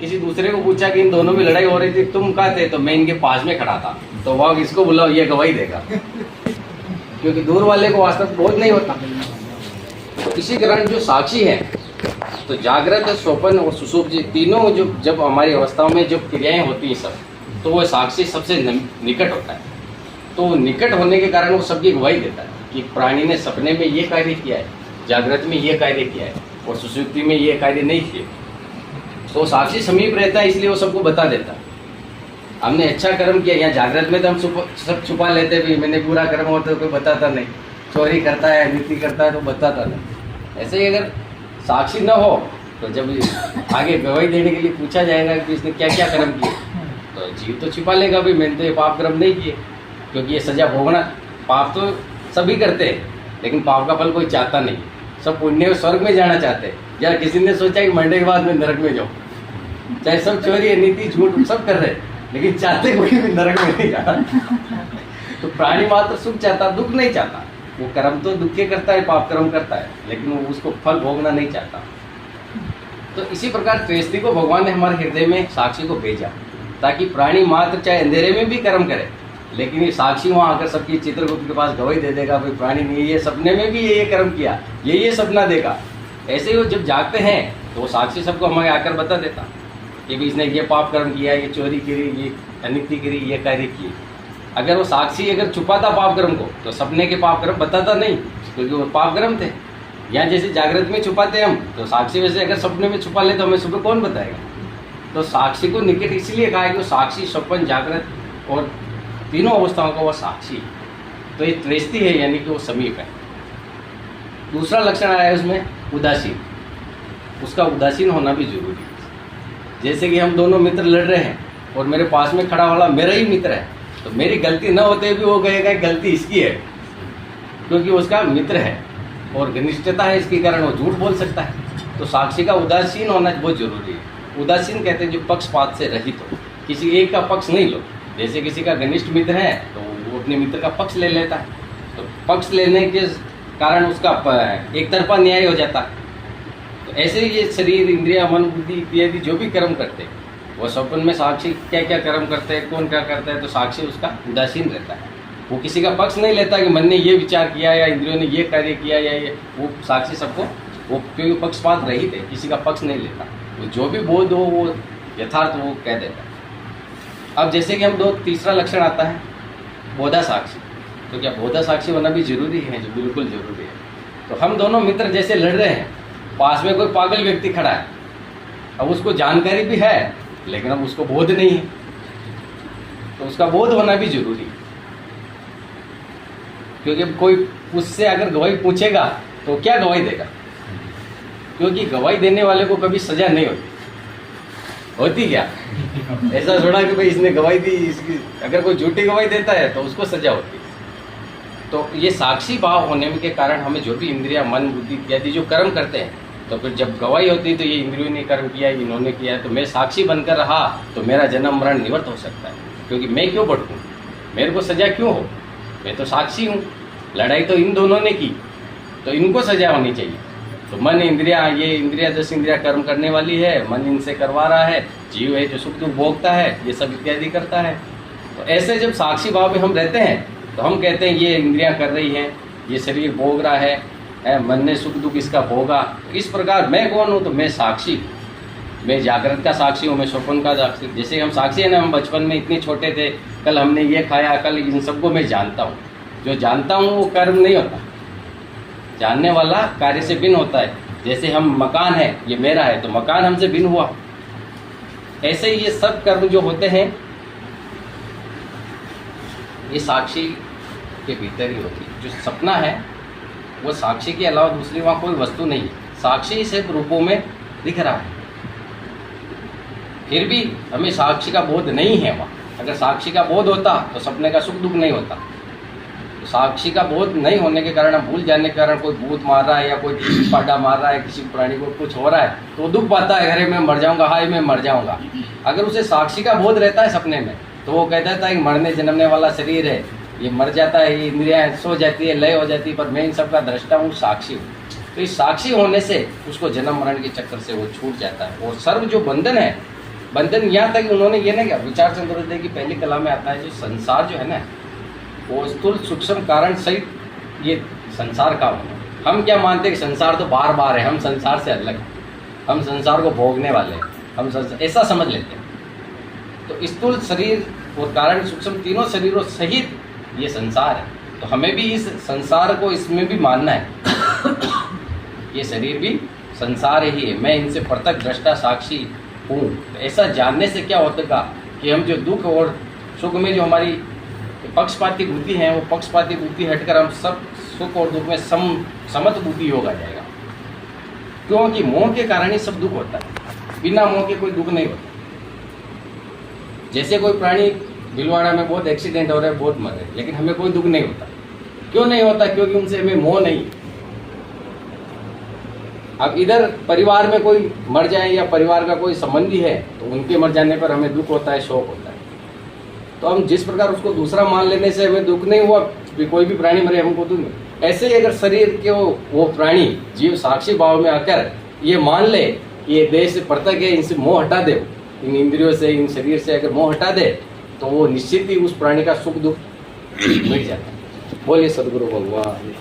किसी दूसरे को पूछा कि इन दोनों में लड़ाई हो रही थी, तुम कहाँ थे? तो मैं इनके पास में खड़ा था। तो वह इसको बुलाओ, ये गवाही देगा, क्योंकि दूर वाले को वास्तव बोध नहीं होता। तो इसी कारण जो साक्षी है, तो जागृत, स्वप्न और सुषुप्ति तीनों जो जब हमारी अवस्थाओं में जो क्रियाएं होती हैं सब, तो वो साक्षी सबसे निकट होता है। तो निकट होने के कारण वो सबकी गवाही देता है कि प्राणी ने सपने में ये कार्य किया है, जागृत में ये कार्य किया है और सुषुप्ति में ये कार्य नहीं किए। तो साक्षी समीप रहता है, इसलिए वो सबको बता देता है। हमने अच्छा कर्म किया, यहाँ जागृत में तो हम सब छुपा लेते भी, मैंने बुरा कर्म होता है तो कोई बताता नहीं, चोरी करता है, नीति करता है तो बताता नहीं। ऐसे ही अगर साक्षी न हो तो जब आगे गवाही देने के लिए पूछा जाएगा कि इसने क्या क्या कर्म किए, तो जीव तो छिपा लेगा भी मैंने तो ये पाप कर्म नहीं किए, क्योंकि ये सजा भोगना, पाप तो सभी करते हैं लेकिन पाप का फल कोई चाहता नहीं। सब पुण्य स्वर्ग में जाना चाहते हैं, या किसी ने सोचा कि मरने के बाद मैं नरक में जाऊँ। चाहे सब चोरी, नीति, झूठ सब कर रहे हैं, लेकिन चाहते कोई भी नरक में नहीं जाना। तो प्राणी मात्र सुख चाहता, दुख नहीं चाहता। वो कर्म तो दुख के करता है, पाप कर्म करता है, लेकिन वो उसको फल भोगना नहीं चाहता। तो इसी प्रकार त्रिशक्ति को भगवान ने हमारे हृदय में साक्षी को भेजा, ताकि प्राणी मात्र चाहे अंधेरे में भी कर्म करे, लेकिन ये साक्षी वहाँ आकर सबकी चित्रगुप्त के पास गवाही दे देगा, भाई प्राणी ने ये सपने में भी ये कर्म किया, ये सपना देखा। ऐसे ही वो जब जागते हैं तो वो साक्षी सबको हमें आकर बता देता कि भी इसने ये पाप कर्म किया, ये चोरी करी, ये अनिति करी, ये कार्य किए। अगर वो साक्षी अगर छुपाता पाप कर्म को, तो सपने के पाप कर्म बताता नहीं, क्योंकि वो पाप कर्म थे। या जैसे जागृत में छुपाते हम, तो साक्षी वैसे अगर सपने में छुपा ले तो हमें सुबह कौन बताएगा। तो साक्षी को निकट इसलिए कहा है कि वो साक्षी, स्वप्न, जागृत और तीनों अवस्थाओं का वो साक्षी। तो ये त्रिशक्ति है, यानी कि वो समीप है। दूसरा लक्षण आया है उसमें उदासीन। उसका उदासीन होना भी जरूरी है। जैसे कि हम दोनों मित्र लड़ रहे हैं और मेरे पास में खड़ा वाला मेरा ही मित्र है, तो मेरी गलती न होते भी वो कहेगा गलती इसकी है, क्योंकि उसका मित्र है और घनिष्ठता है, इसके कारण वो झूठ बोल सकता है। तो साक्षी का उदासीन होना बहुत जरूरी है। उदासीन कहते हैं जो पक्षपात से रहित हो, किसी एक का पक्ष नहीं लो। जैसे किसी का घनिष्ठ मित्र है तो वो अपने मित्र का पक्ष ले लेता है, तो पक्ष लेने के कारण उसका एक तरफा न्याय हो जाता है। तो ऐसे ही ये शरीर, इंद्रिया, मन, बुद्धि इत्यादि जो भी कर्म करते हैं, वो स्वप्न में साक्षी क्या क्या कर्म करते हैं, कौन क्या करता है, तो साक्षी उसका उदासीन रहता है। वो किसी का पक्ष नहीं लेता कि मन ने ये विचार किया या इंद्रियों ने ये कार्य किया या ये, वो साक्षी सबको, वो क्योंकि पक्षपात रहित है, किसी का पक्ष नहीं लेता। वो जो भी बोध हो वो यथार्थ वो कह देता है। अब जैसे कि हम तीसरा लक्षण आता है बोधा साक्षी। तो क्या बोधा साक्षी होना भी जरूरी है? जो बिल्कुल जरूरी है। तो हम दोनों मित्र जैसे लड़ रहे हैं, पास में कोई पागल व्यक्ति खड़ा है, अब उसको जानकारी भी है लेकिन अब उसको बोध नहीं है, तो उसका बोध होना भी जरूरी है। क्योंकि कोई उससे अगर गवाही पूछेगा तो क्या गवाही देगा? क्योंकि गवाही देने वाले को कभी सजा नहीं होती क्या? ऐसा थोड़ा कि भाई इसने गवाही दी, इसकी अगर कोई झूठी गवाही देता है तो उसको सजा होती है। तो ये साक्षी भाव होने के कारण हमें जो भी इंद्रिया, मन, बुद्धि इत्यादि जो कर्म करते हैं, तो फिर जब गवाही होती है तो ये इंद्रियों ने कर्म किया, इन्होंने किया, तो मैं साक्षी बनकर रहा तो मेरा जन्म मरण निवृत्त हो सकता है। क्योंकि मैं क्यों भटकूं, मेरे को सजा क्यों हो? मैं तो साक्षी हूँ। लड़ाई तो इन दोनों ने की, तो इनको सजा होनी चाहिए। तो मन, इंद्रिया, ये इंद्रिया 10 इंद्रिया कर्म करने वाली है, मन इनसे करवा रहा है, जीव है जो सुख दुख भोगता है, ये सब इत्यादि करता है। तो ऐसे जब साक्षी भाव में हम रहते हैं तो हम कहते हैं ये इंद्रियां कर रही हैं, ये शरीर भोग रहा है, मन ने सुख दुख इसका भोगा। इस प्रकार मैं कौन हूँ? तो मैं साक्षी, मैं जागृत का साक्षी हूँ, मैं स्वप्न का साक्षी। जैसे हम साक्षी है ना, हम बचपन में इतने छोटे थे, कल हमने ये खाया, कल इन सबको मैं जानता हूँ। जो जानता हूँ वो कर्म नहीं होता, जानने वाला कार्य से भिन्न होता है। जैसे हम मकान है, ये मेरा है, तो मकान हमसे भिन्न हुआ। ऐसे ही ये सब कर्म जो होते हैं ये साक्षी के भीतर ही होती है। जो सपना है वो साक्षी के अलावा दूसरी वहाँ कोई वस्तु नहीं है, साक्षी से रूपों में दिख रहा है। फिर भी हमें साक्षी का बोध नहीं है वहाँ। अगर साक्षी का बोध होता तो सपने का सुख दुख नहीं होता। तो साक्षी का बोध नहीं होने के कारण, भूल जाने के कारण, कोई भूत मार रहा है या कोई किसी पाडा मार रहा है, किसी प्राणी को कुछ हो रहा है, तो दुख पाता है, अरे मैं मर जाऊंगा, हाय मैं मर जाऊंगा। अगर उसे साक्षी का बोध रहता है सपने में, तो वो कहता था कि मरने जन्मने वाला शरीर है, ये मर जाता है, ये इंद्रियां सो जाती है, लय हो जाती है, पर मैं इन सब का दृष्टा हूँ, साक्षी हूँ। तो इस साक्षी होने से उसको जन्म मरण के चक्कर से वो छूट जाता है। और सर्व जो बंधन है बंधन यहाँ तक उन्होंने ये ना क्या विचार चंद्रोदय की पहली कला में आता है, जो संसार जो है ना वो स्थूल सूक्ष्म कारण सहित ये संसार का होना। हम क्या मानते हैं कि संसार तो बार बार है, हम संसार से अलग हैं, हम संसार को भोगने वाले हैं, हम ऐसा समझ लेते हैं। तो स्थूल शरीर और कारण सूक्ष्म तीनों शरीरों सहित ये संसार है। तो हमें भी इस संसार को इसमें भी मानना है, ये शरीर भी संसार ही है, मैं इनसे पृथक दृष्टा साक्षी हूँ। तो ऐसा जानने से क्या होता कि हम जो दुख और सुख में जो हमारी पक्षपाती बुद्धि है, वो पक्षपाती बुद्धि हटकर हम सब सुख और दुख में समत बुद्धि योग आ जाएगा। क्योंकि मोह के कारण ही सब दुख होता है, बिना मोह के कोई दुख नहीं होता। जैसे कोई प्राणी भीलवाड़ा में बहुत एक्सीडेंट हो रहा है, बहुत मर रहे हैं, लेकिन हमें कोई दुख नहीं होता। क्यों नहीं होता? क्योंकि उनसे हमें मोह नहीं। अब इधर परिवार में कोई मर जाए या परिवार का कोई संबंधी है तो उनके मर जाने पर हमें दुख होता है, शोक होता है। तो हम जिस प्रकार उसको दूसरा मान लेने से हमें दुख नहीं हुआ, कोई भी प्राणी मरे हमको दुख नहीं। ऐसे ही अगर शरीर के वो प्राणी जीव साक्षी भाव में आकर ये मान ले कि ये देह से पृथक है, इनसे मोह हटा दे, इन इंद्रियों से, इन शरीर से अगर मोह हटा दे तो वो निश्चित ही उस प्राणी का सुख दुख मिट जाता है। बोलिए सदगुरु भगवान।